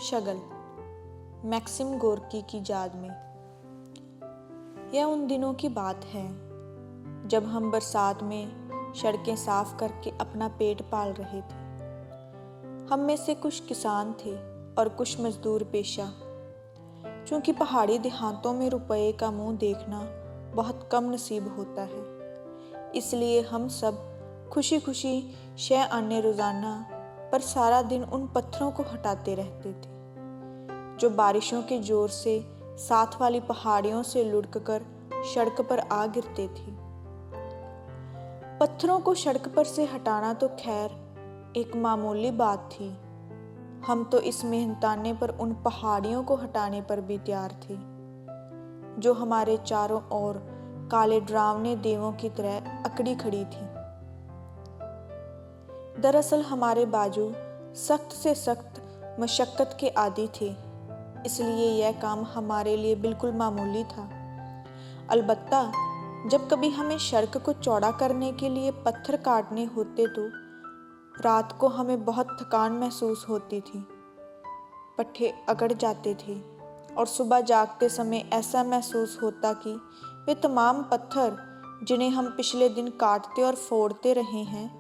शगल maxim Gorky की याद में। यह उन दिनों की बात है जब हम बरसात में सड़कें साफ करके अपना पेट पाल रहे थे। हम में से कुछ किसान थे और कुछ मजदूर पेशा। चूंकि पहाड़ी देहातों में रुपये का मुंह देखना बहुत कम नसीब होता है, इसलिए हम सब खुशी खुशी शह आने रोजाना पर सारा दिन उन पत्थरों को हटाते रहते थे जो बारिशों के जोर से साथ वाली पहाड़ियों से लुढ़ककर सड़क पर आ गिरते थे। पत्थरों को सड़क पर से हटाना तो खैर एक मामूली बात थी, हम तो इस मेहनताने पर उन पहाड़ियों को हटाने पर भी तैयार थे जो हमारे चारों ओर काले डरावने देवों की तरह अकड़ी खड़ी थी। दरअसल हमारे बाजू सख्त से सख्त मशक्कत के आदी थे, इसलिए यह काम हमारे लिए बिल्कुल मामूली था। अलबत्ता जब कभी हमें सड़क को चौड़ा करने के लिए पत्थर काटने होते तो रात को हमें बहुत थकान महसूस होती थी, पट्टे अकड़ जाते थे और सुबह जागते समय ऐसा महसूस होता कि वे तमाम पत्थर जिन्हें हम पिछले दिन काटते और फोड़ते रहे हैं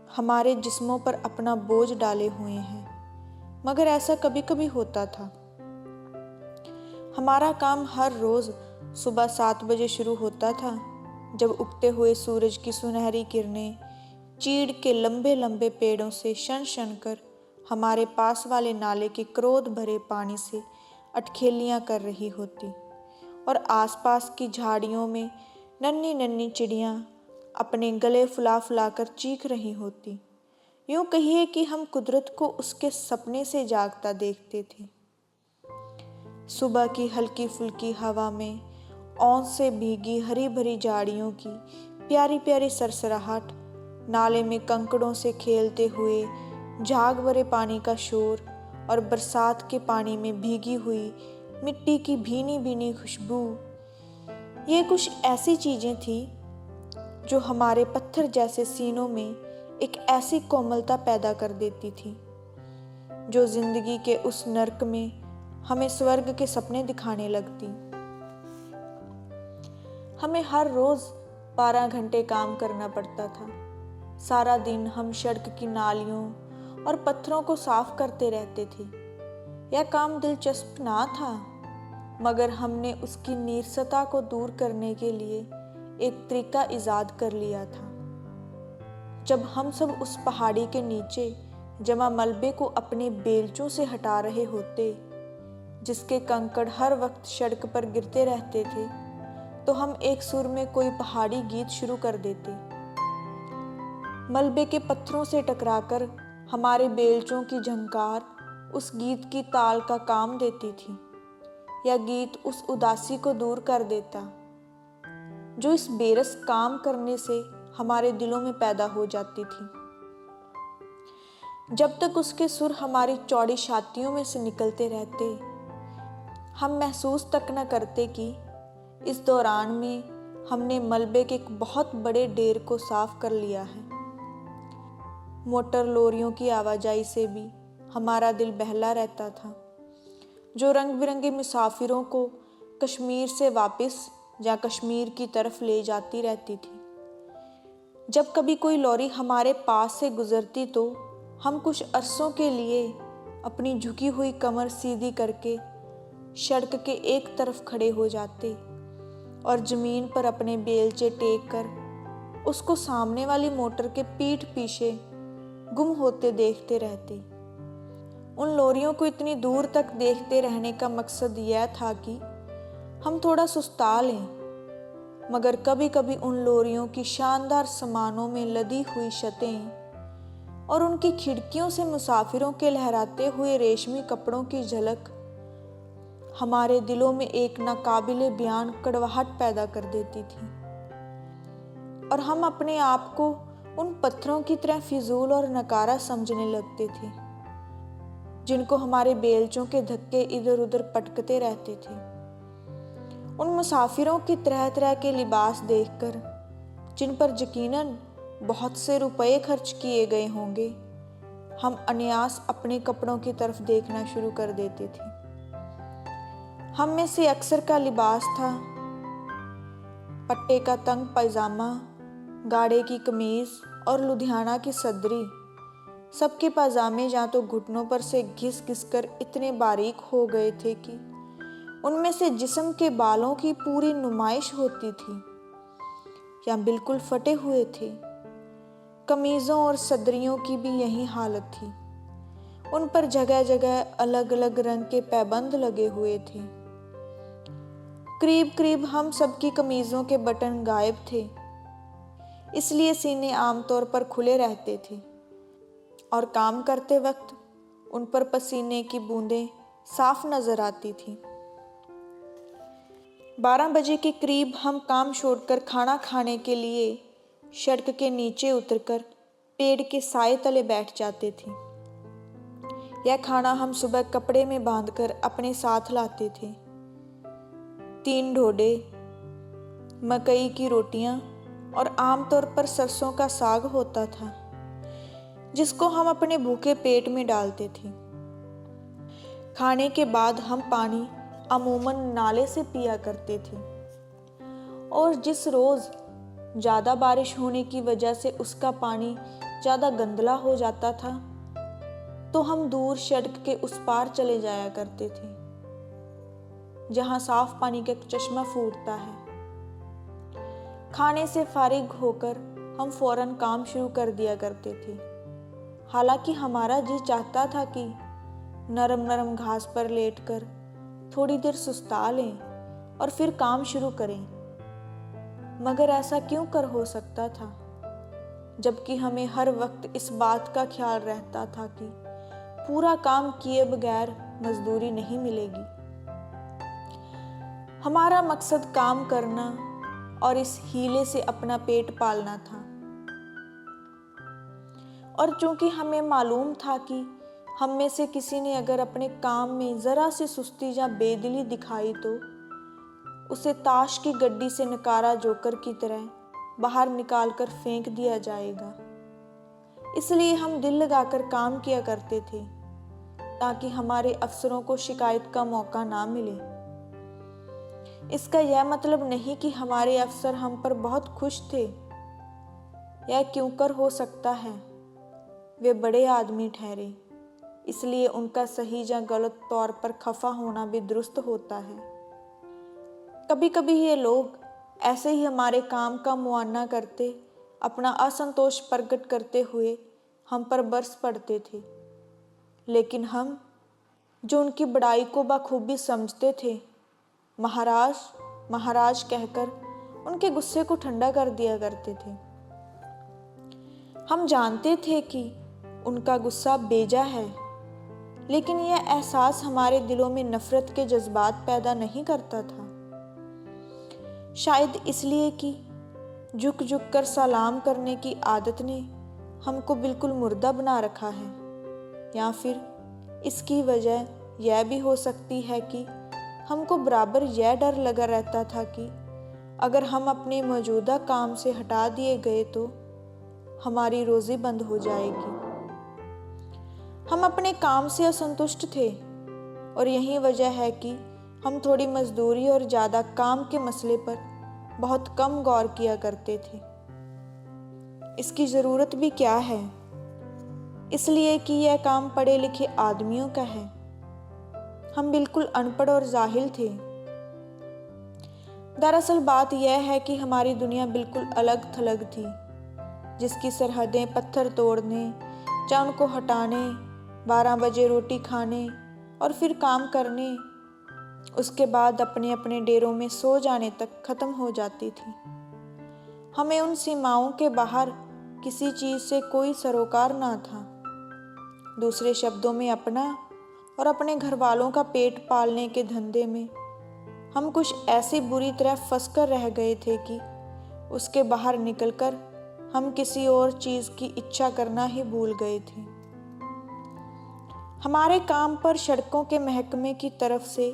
हमारे जिस्मों पर अपना बोझ डाले हुए हैं। मगर ऐसा कभी कभी होता था। हमारा काम हर रोज सुबह 7 बजे शुरू होता था, जब उगते हुए सूरज की सुनहरी किरणें चीड़ के लंबे लंबे पेड़ों से शन शन कर हमारे पास वाले नाले के क्रोध भरे पानी से अटखेलियां कर रही होती और आसपास की झाड़ियों में नन्ही नन्ही चिड़ियां अपने गले फुला फुला कर चीख रही होती। यूं कहिए कि हम कुदरत को उसके सपने से जागता देखते थे। सुबह की हल्की फुल्की हवा में ओस से भीगी हरी भरी झाड़ियों की प्यारी प्यारी सरसराहट, नाले में कंकड़ों से खेलते हुए झाग भरे पानी का शोर और बरसात के पानी में भीगी हुई मिट्टी की भीनी भीनी खुशबू, ये कुछ ऐसी चीजें थी जो हमारे पत्थर जैसे सीनों में एक ऐसी कोमलता पैदा कर देती थी जो जिंदगी के उस नर्क में हमें स्वर्ग के सपने दिखाने लगती। हमें हर रोज 12 घंटे काम करना पड़ता था। सारा दिन हम सड़क की नालियों और पत्थरों को साफ करते रहते थे। यह काम दिलचस्प ना था, मगर हमने उसकी नीरसता को दूर करने के लिए एक तरीका इजाद कर लिया था। जब हम सब उस पहाड़ी के नीचे जमा मलबे को अपने बेलचों से हटा रहे होते, जिसके कंकड़ हर वक्त सड़क पर गिरते रहते थे, तो हम एक सुर में कोई पहाड़ी गीत शुरू कर देते। मलबे के पत्थरों से टकराकर हमारे बेलचों की झंकार उस गीत की ताल का काम देती थी। यह गीत उस उदासी को दूर कर देता जो इस बेरस काम करने से हमारे दिलों में पैदा हो जाती थी। जब तक उसके सुर हमारी चौड़ी छातियों में से निकलते रहते, हम महसूस तक न करते कि इस दौरान में हमने मलबे के एक बहुत बड़े ढेर को साफ कर लिया है। मोटर लोरियों की आवाजाही से भी हमारा दिल बहला रहता था, जो रंग बिरंगे मुसाफिरों को कश्मीर से वापस या कश्मीर की तरफ ले जाती रहती थी। जब कभी कोई लॉरी हमारे पास से गुजरती तो हम कुछ अरसों के लिए अपनी झुकी हुई कमर सीधी करके सड़क के एक तरफ खड़े हो जाते और जमीन पर अपने बेलचे टेक कर उसको सामने वाली मोटर के पीठ पीछे गुम होते देखते रहते। उन लॉरियों को इतनी दूर तक देखते रहने का मकसद यह था कि हम थोड़ा सुस्ता लें, मगर कभी कभी उन लोरियों की शानदार सामानों में लदी हुई छतें और उनकी खिड़कियों से मुसाफिरों के लहराते हुए रेशमी कपड़ों की झलक हमारे दिलों में एक नाकाबिले बयान कड़वाहट पैदा कर देती थी और हम अपने आप को उन पत्थरों की तरह फिजूल और नकारा समझने लगते थे जिनको हमारे बेलचों के धक्के इधर उधर पटकते रहते थे। उन मुसाफिरों की तरह तरह के लिबास देखकर, जिन पर यकीनन बहुत से रुपए खर्च किए गए होंगे, हम अनायास अपने कपड़ों की तरफ देखना शुरू कर देते थे। हम में से अक्सर का लिबास था पट्टे का तंग पैजामा, गाढ़े की कमीज और लुधियाना की सदरी। सबके पाजामे या तो घुटनों पर से घिस घिस कर इतने बारीक हो गए थे कि उनमें से जिस्म के बालों की पूरी नुमाइश होती थी, या बिल्कुल फटे हुए थे। कमीज़ों और सदरियों की भी यही हालत थी। उन पर जगह जगह अलग अलग रंग के पैबंद लगे हुए थे। करीब करीब हम सबकी कमीज़ों के बटन गायब थे, इसलिए सीने आमतौर पर खुले रहते थे और काम करते वक्त उन पर पसीने की बूंदें साफ नजर आती थी। 12 बजे के करीब हम काम छोड़कर खाना खाने के लिए सड़क के नीचे उतरकर पेड़ के साए तले बैठ जाते थे। यह खाना हम सुबह कपड़े में बांधकर अपने साथ लाते थे। 3 ढोडे, मकई की रोटियां और आमतौर पर सरसों का साग होता था, जिसको हम अपने भूखे पेट में डालते थे। खाने के बाद हम पानी अमूमन नाले से पिया करते थे, और जिस रोज़ ज़्यादा बारिश होने की वजह से उसका पानी ज़्यादा गंदला हो जाता था, तो हम दूर सड़क के उस पार चले जाया करते थे, जहाँ साफ पानी का चश्मा फूटता है। खाने से फारिग होकर हम फौरन काम शुरू कर दिया करते थे। हालांकि हमारा जी चाहता था कि नरम नरम घास पर लेटकर थोड़ी देर सुस्ता लें और फिर काम शुरू करें, मगर ऐसा क्यों कर हो सकता था, जबकि हमें हर वक्त इस बात का ख्याल रहता था कि पूरा काम किए बगैर मजदूरी नहीं मिलेगी। हमारा मकसद काम करना और इस हीले से अपना पेट पालना था, और चूंकि हमें मालूम था कि हम में से किसी ने अगर अपने काम में ज़रा सी सुस्ती या बेदिली दिखाई तो उसे ताश की गड्डी से नकारा जोकर की तरह बाहर निकालकर फेंक दिया जाएगा। इसलिए हम दिल लगाकर काम किया करते थे, ताकि हमारे अफसरों को शिकायत का मौका ना मिले। इसका यह मतलब नहीं कि हमारे अफसर हम पर बहुत खुश थे। यह क्यों कर हो सकता है, वे बड़े आदमी ठहरे, इसलिए उनका सही या गलत तौर पर खफा होना भी दुरुस्त होता है। कभी कभी ये लोग ऐसे ही हमारे काम का मुआयना करते, अपना असंतोष प्रकट करते हुए हम पर बरस पड़ते थे, लेकिन हम, जो उनकी बड़ाई को बखूबी समझते थे, महाराज महाराज कहकर उनके गुस्से को ठंडा कर दिया करते थे। हम जानते थे कि उनका गुस्सा बेजा है, लेकिन यह एहसास हमारे दिलों में नफरत के जज्बात पैदा नहीं करता था। शायद इसलिए कि झुक झुक कर सलाम करने की आदत ने हमको बिल्कुल मुर्दा बना रखा है, या फिर इसकी वजह यह भी हो सकती है कि हमको बराबर यह डर लगा रहता था कि अगर हम अपने मौजूदा काम से हटा दिए गए तो हमारी रोज़ी बंद हो जाएगी। हम अपने काम से असंतुष्ट थे, और यही वजह है कि हम थोड़ी मजदूरी और ज़्यादा काम के मसले पर बहुत कम गौर किया करते थे। इसकी ज़रूरत भी क्या है, इसलिए कि यह काम पढ़े लिखे आदमियों का है। हम बिल्कुल अनपढ़ और जाहिल थे। दरअसल बात यह है कि हमारी दुनिया बिल्कुल अलग थलग थी, जिसकी सरहदें पत्थर तोड़ने, चांद को हटाने, 12 बजे रोटी खाने और फिर काम करने, उसके बाद अपने अपने डेरों में सो जाने तक ख़त्म हो जाती थी। हमें उन सीमाओं के बाहर किसी चीज़ से कोई सरोकार ना था। दूसरे शब्दों में, अपना और अपने घर वालों का पेट पालने के धंधे में हम कुछ ऐसी बुरी तरह फंस कर रह गए थे कि उसके बाहर निकलकर हम किसी और चीज़ की इच्छा करना ही भूल गए थे। हमारे काम पर सड़कों के महकमे की तरफ से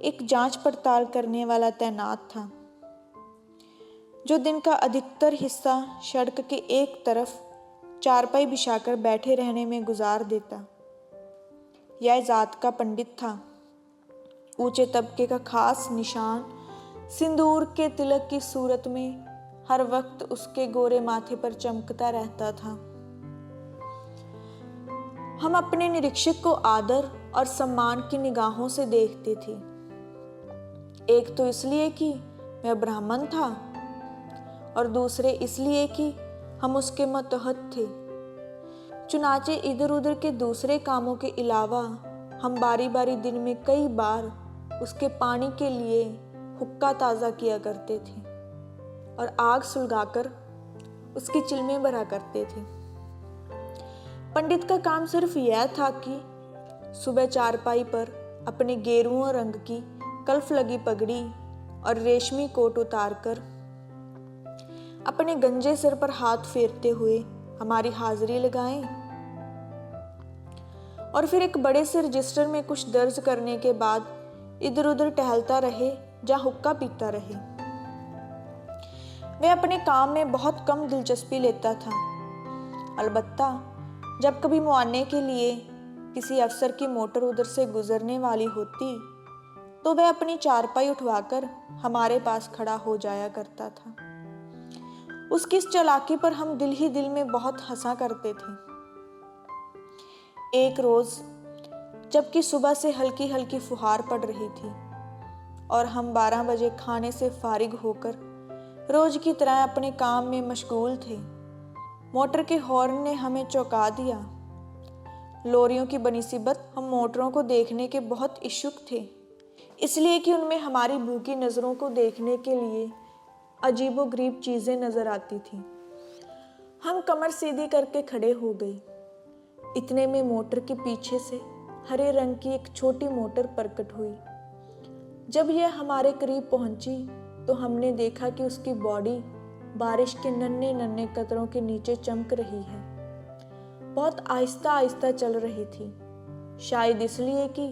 एक जांच पड़ताल करने वाला तैनात था, जो दिन का अधिकतर हिस्सा सड़क के एक तरफ चारपाई बिछाकर बैठे रहने में गुजार देता। यह जात का पंडित था। ऊंचे तबके का खास निशान सिंदूर के तिलक की सूरत में हर वक्त उसके गोरे माथे पर चमकता रहता था। हम अपने निरीक्षक को आदर और सम्मान की निगाहों से देखते थे। एक तो इसलिए कि वह ब्राह्मण था और दूसरे इसलिए कि हम उसके मतहत थे। चुनाचे इधर उधर के दूसरे कामों के अलावा हम बारी बारी दिन में कई बार उसके पानी के लिए हुक्का ताज़ा किया करते थे और आग सुलगाकर उसकी चिलमें भरा करते थे। पंडित का काम सिर्फ यह था कि सुबह चारपाई पर अपने गेरुआ रंग की कल्फ लगी पगड़ी और रेशमी कोट उतारकर अपने गंजे सिर पर हाथ फेरते हुए हमारी हाजिरी लगाएं और फिर एक बड़े से रजिस्टर में कुछ दर्ज करने के बाद इधर उधर टहलता रहे या हुक्का पीता रहे। वह अपने काम में बहुत कम दिलचस्पी लेता था। अलबत्ता जब कभी मुआने के लिए किसी अफसर की मोटर उधर से गुजरने वाली होती तो वह अपनी चारपाई उठवाकर हमारे पास खड़ा हो जाया करता था। उसकी इस चालाकी पर हम दिल ही दिल में बहुत हंसा करते थे। एक रोज जबकि सुबह से हल्की हल्की फुहार पड़ रही थी और हम 12 बजे खाने से फारिग होकर रोज की तरह अपने काम में मशगूल थे, मोटर के हॉर्न ने हमें चौंका दिया। लोरियों की बनिस्बत हम मोटरों को देखने के बहुत इच्छुक थे, इसलिए कि उनमें हमारी भूखी नज़रों को देखने के लिए अजीबोगरीब चीज़ें नज़र आती थीं। हम कमर सीधी करके खड़े हो गए। इतने में मोटर के पीछे से हरे रंग की एक छोटी मोटर प्रकट हुई। जब यह हमारे करीब पहुंची तो हमने देखा कि उसकी बॉडी बारिश के नन्हे नन्हे कतरों के नीचे चमक रही है। बहुत आहिस्ता आहिस्ता चल रही थी, शायद इसलिए कि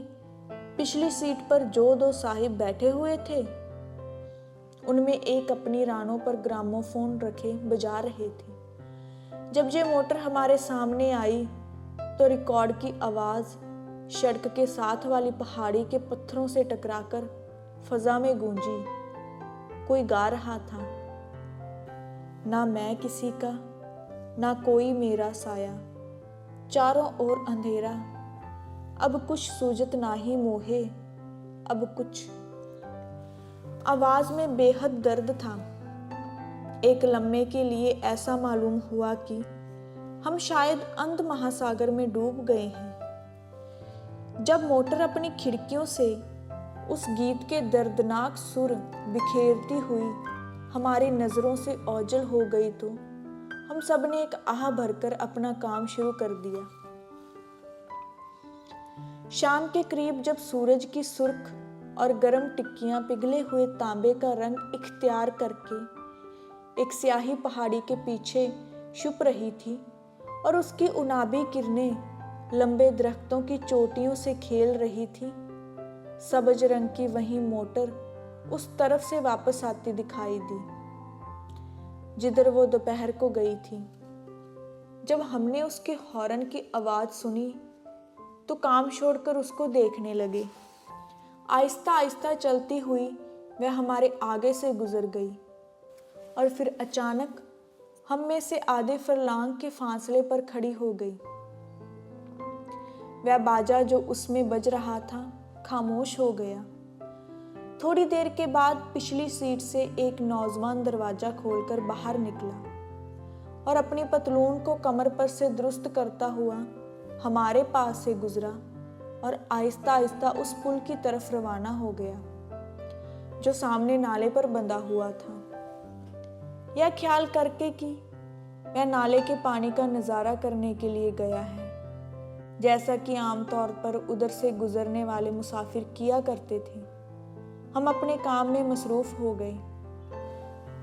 पिछली सीट पर जो दो साहिब बैठे हुए थे उनमें एक अपनी रानों पर ग्रामोफोन रखे बजा रहे थे। जब ये मोटर हमारे सामने आई तो रिकॉर्ड की आवाज़ सड़क के साथ वाली पहाड़ी के पत्थरों से टकराकर फजा में गूंजी। कोई गा रहा था, ना मैं किसी का, ना कोई मेरा साया, चारों ओर अंधेरा, अब कुछ सूझत ना ही मोहे, अब कुछ। आवाज में बेहद दर्द था। एक लम्हे के लिए ऐसा मालूम हुआ कि हम शायद अंध महासागर में डूब गए हैं। जब मोटर अपनी खिड़कियों से उस गीत के दर्दनाक सुर बिखेरती हुई हमारी नज़रों से ओझल हो गई तो हम सब ने एक आह भरकर अपना काम शुरू कर दिया। शाम के करीब जब सूरज की सुर्ख और गर्म टिक्कियां पिघले हुए तांबे का रंग इख्तियार करके एक स्याही पहाड़ी के पीछे छुप रही थी और उसकी उनाबी किरणें लंबे दरख्तों की चोटियों से खेल रही थी, सबज रंग की वही मोटर उस तरफ से वापस आती दिखाई दी जिधर वो दोपहर को गई थी। जब हमने उसके हॉर्न की आवाज़ सुनी तो काम छोड़कर उसको देखने लगे। आहिस्ता आहिस्ता चलती हुई वह हमारे आगे से गुजर गई और फिर अचानक हम में से आधे फरलांग के फासले पर खड़ी हो गई। वह बाजा जो उसमें बज रहा था खामोश हो गया। थोड़ी देर के बाद पिछली सीट से एक नौजवान दरवाजा खोलकर बाहर निकला और अपनी पतलून को कमर पर से दुरुस्त करता हुआ हमारे पास से गुजरा और आहिस्ता आहिस्ता उस पुल की तरफ रवाना हो गया जो सामने नाले पर बंधा हुआ था। यह ख्याल करके कि वह नाले के पानी का नज़ारा करने के लिए गया है, जैसा कि आमतौर पर उधर से गुजरने वाले मुसाफिर किया करते थे, हम अपने काम में मसरूफ़ हो गए।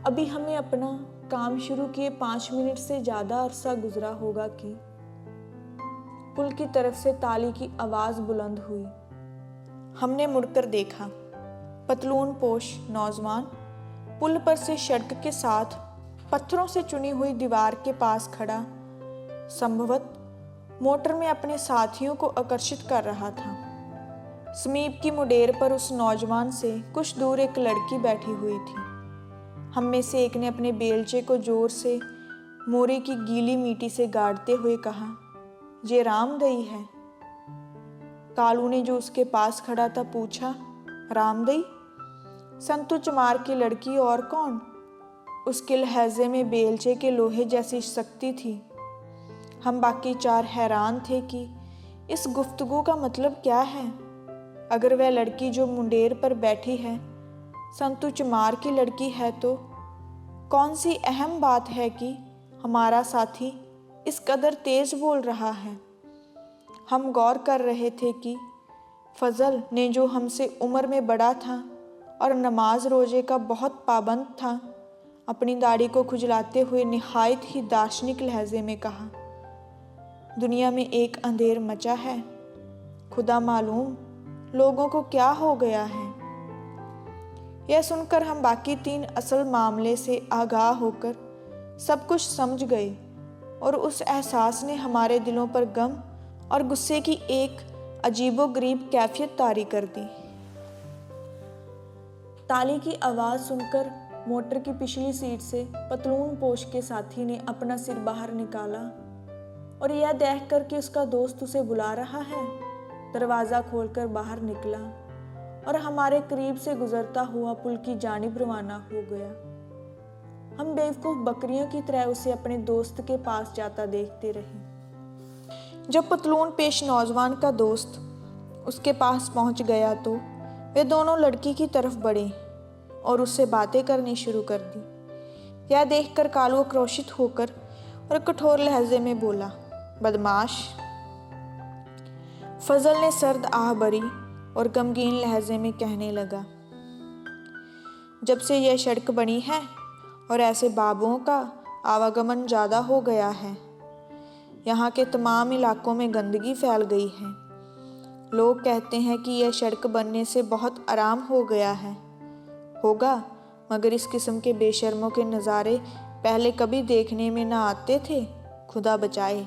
अभी हमें अपना काम शुरू किए 5 मिनट से ज़्यादा अरसा गुजरा होगा कि पुल की तरफ से ताली की आवाज़ बुलंद हुई। हमने मुड़कर देखा। पतलून पोश नौजवान पुल पर से सड़क के साथ पत्थरों से चुनी हुई दीवार के पास खड़ा संभवतः मोटर में अपने साथियों को आकर्षित कर रहा था। समीप की मुडेर पर उस नौजवान से कुछ दूर एक लड़की बैठी हुई थी। हम में से एक ने अपने बेलचे को जोर से मोरे की गीली मिट्टी से गाड़ते हुए कहा, ये रामदई है। कालू ने जो उसके पास खड़ा था पूछा, रामदई? संतू चमार की लड़की और कौन? उसके लहजे में बेलचे के लोहे जैसी शक्ति थी। हम बाकी चार हैरान थे कि इस गुफ्तगू का मतलब क्या है। अगर वह लड़की जो मुंडेर पर बैठी है संतू चमार की लड़की है तो कौन सी अहम बात है कि हमारा साथी इस कदर तेज बोल रहा है। हम गौर कर रहे थे कि फजल ने, जो हमसे उम्र में बड़ा था और नमाज रोजे का बहुत पाबंद था, अपनी दाढ़ी को खुजलाते हुए निहायत ही दार्शनिक लहजे में कहा, दुनिया में एक अंधेर मचा है। खुदा मालूम लोगों को क्या हो गया है। यह सुनकर हम बाकी तीन असल मामले से आगाह होकर सब कुछ समझ गए और उस एहसास ने हमारे दिलों पर गम और गुस्से की एक अजीबोगरीब कैफियत तारी कर दी। ताली की आवाज़ सुनकर मोटर की पिछली सीट से पतलून पोश के साथी ने अपना सिर बाहर निकाला और यह देखकर कि उसका दोस्त उसे बुला रहा है, दरवाज़ा खोलकर बाहर निकला और हमारे करीब से गुजरता हुआ पुल की जानिब रवाना हो गया। हम बेवकूफ़ बकरियों की तरह उसे अपने दोस्त के पास जाता देखते रहे। जब पतलून पेश नौजवान का दोस्त उसके पास पहुंच गया तो वे दोनों लड़की की तरफ बढ़े और उससे बातें करनी शुरू कर दी। यह देखकर कालू आक्रोशित होकर और कठोर लहजे में बोला, बदमाश। फजल ने सर्द आह भरी और गमगीन लहजे में कहने लगा, जब से यह सड़क बनी है और ऐसे बाबुओं का आवागमन ज़्यादा हो गया है, यहाँ के तमाम इलाकों में गंदगी फैल गई है। लोग कहते हैं कि यह सड़क बनने से बहुत आराम हो गया है। होगा, मगर इस किस्म के बेशर्मों के नज़ारे पहले कभी देखने में ना आते थे, खुदा बचाए।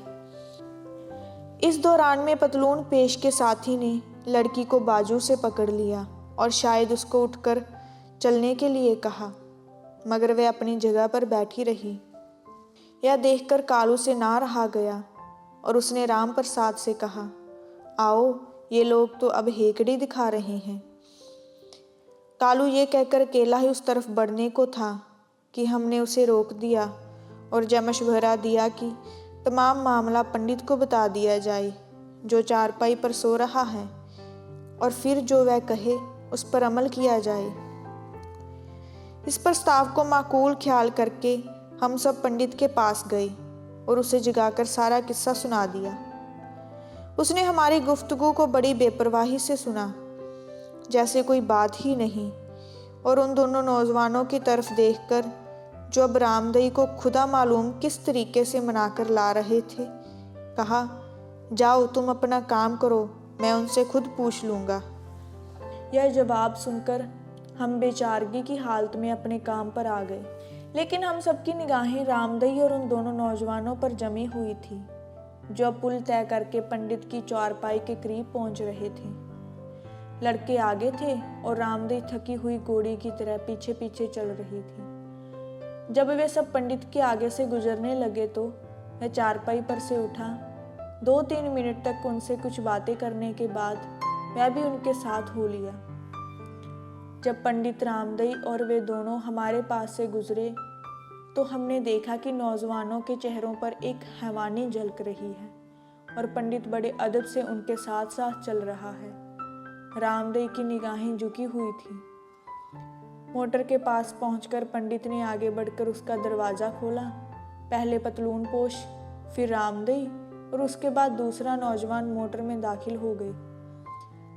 इस दौरान में पतलून पेश के साथी ने लड़की को बाजू से पकड़ लिया और शायद उसको उठकर चलने के लिए कहा, मगर वह अपनी जगह पर बैठी रही। यह देखकर कालू से ना रहा गया और उसने राम प्रसाद से कहा, आओ, ये लोग तो अब हेकड़ी दिखा रहे हैं। कालू ये कहकर अकेला ही उस तरफ बढ़ने को था कि हमने उसे रोक दिया और जब मशवरा दिया कि तमाम मामला पंडित को बता दिया जाए जो चारपाई पर सो रहा है, और फिर जो वह कहे उस पर अमल किया जाए। इस प्रस्ताव को माकूल ख्याल करके हम सब पंडित के पास गए और उसे जगाकर सारा किस्सा सुना दिया। उसने हमारी गुफ्तगू को बड़ी बेपरवाही से सुना, जैसे कोई बात ही नहीं, और उन दोनों नौजवानों की तरफ देखकर जो अब रामदई को खुदा मालूम किस तरीके से मनाकर ला रहे थे, कहा, जाओ तुम अपना काम करो, मैं उनसे खुद पूछ लूँगा। यह जवाब सुनकर हम बेचारगी की हालत में अपने काम पर आ गए, लेकिन हम सबकी निगाहें रामदई और उन दोनों नौजवानों पर जमी हुई थी जो पुल तय करके पंडित की चारपाई के करीब पहुंच रहे थे। लड़के आगे थे और रामदई थकी हुई घोड़ी की तरह पीछे पीछे चल रही थी। जब वे सब पंडित के आगे से गुजरने लगे तो वह चारपाई पर से उठा। 2-3 मिनट तक उनसे कुछ बातें करने के बाद वह भी उनके साथ हो लिया। जब पंडित रामदई और वे दोनों हमारे पास से गुजरे तो हमने देखा कि नौजवानों के चेहरों पर एक हैवानी झलक रही है और पंडित बड़े अदब से उनके साथ साथ चल रहा है। रामदई की निगाहें झुकी हुई थी। मोटर के पास पहुंचकर पंडित ने आगे बढ़कर उसका दरवाज़ा खोला। पहले पतलून पोश, फिर रामदई और उसके बाद दूसरा नौजवान मोटर में दाखिल हो गए।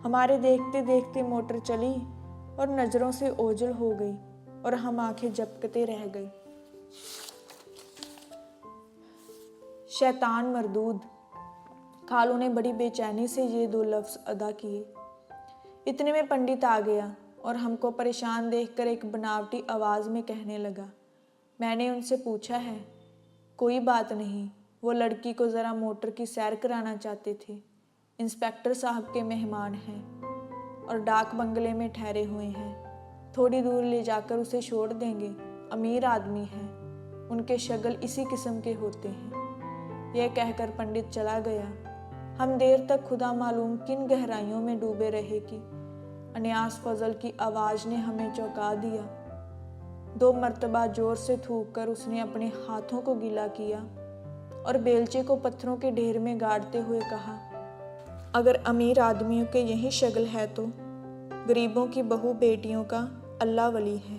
हमारे देखते देखते मोटर चली और नज़रों से ओझल हो गई और हम आंखें झपकते रह गए। शैतान मरदूद। खालू ने बड़ी बेचैनी से ये 2 लफ्ज़ अदा किए। इतने में पंडित आ गया और हमको परेशान देखकर एक बनावटी आवाज़ में कहने लगा, मैंने उनसे पूछा है, कोई बात नहीं, वो लड़की को ज़रा मोटर की सैर कराना चाहते थे। इंस्पेक्टर साहब के मेहमान हैं और डाक बंगले में ठहरे हुए हैं। थोड़ी दूर ले जाकर उसे छोड़ देंगे, अमीर आदमी है, उनके शगल इसी किस्म के होते हैं। यह कहकर पंडित चला गया। हम देर तक खुदा मालूम किन गहराइयों में डूबे रहे कि अनियास फजल की आवाज़ ने हमें चौंका दिया। 2 मर्तबा जोर से थूक कर उसने अपने हाथों को गीला किया और बेलचे को पत्थरों के ढेर में गाड़ते हुए कहा, अगर अमीर आदमियों के यही शगल है तो गरीबों की बहू बेटियों का अल्लाह वली है।